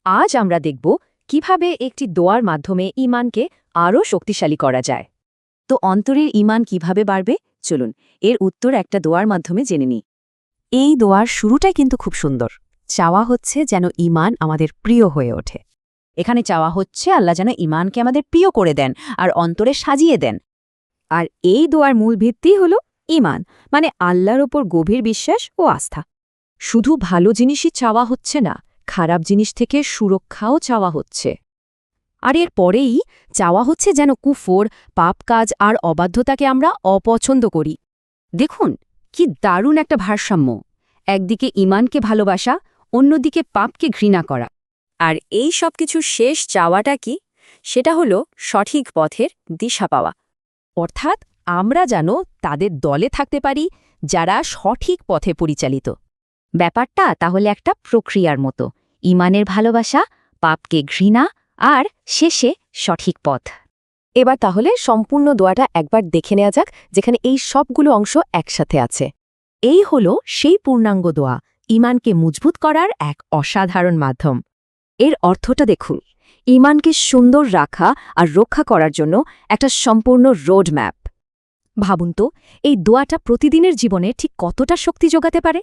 আজ আমরা দেখব কিভাবে একটি দোয়ার মাধ্যমে ঈমানকে আরও শক্তিশালী করা যায়। তো অন্তরের ঈমান কিভাবে বাড়বে, চলুন এর উত্তর একটা দোয়ার মাধ্যমে জেনে নিই। এই দোয়ার শুরুটাই কিন্তু খুব সুন্দর। চাওয়া হচ্ছে যেন ঈমান আমাদের প্রিয় হয়ে ওঠে। এখানে চাওয়া হচ্ছে আল্লাহ যেন ঈমানকে আমাদের প্রিয় করে দেন আর অন্তরে সাজিয়ে দেন। আর এই দোয়ার মূল ভিত্তি হল ঈমান, মানে আল্লাহর ওপর গভীর বিশ্বাস ও আস্থা। শুধু ভালো জিনিসই চাওয়া হচ্ছে না, খারাপ জিনিস থেকে সুরক্ষাও চাওয়া হচ্ছে। আর এর পরেই চাওয়া হচ্ছে যেন কুফর, পাপ কাজ আর অবাধ্যতাকে আমরা অপছন্দ করি। দেখুন কি দারুণ একটা ভারসাম্য, একদিকে ঈমানকে ভালোবাসা, অন্যদিকে পাপকে ঘৃণা করা। আর এই সব কিছুর শেষ চাওয়াটা কি? সেটা হলো সঠিক পথের দিশা পাওয়া, অর্থাৎ আমরা যেন তাদের দলে থাকতে পারি যারা সঠিক পথে পরিচালিত। ব্যাপারটা তাহলে একটা প্রক্রিয়ার মতো, ঈমানের ভালোবাসা, পাপকে ঘৃণা আর শেষে সঠিক পথ। এবার তাহলে সম্পূর্ণ দোয়াটা একবার দেখে নেওয়া যাক, যেখানে এই সবগুলো অংশ একসাথে আছে। এই হলো সেই পূর্ণাঙ্গ দোয়া, ঈমানকে মজবুত করার এক অসাধারণ মাধ্যম। এর অর্থটা দেখুন, ঈমানকে সুন্দর রাখা আর রক্ষা করার জন্য একটা সম্পূর্ণ রোড ম্যাপ। ভাবুন তো, এই দোয়াটা প্রতিদিনের জীবনে ঠিক কতটা শক্তি যোগাতে পারে।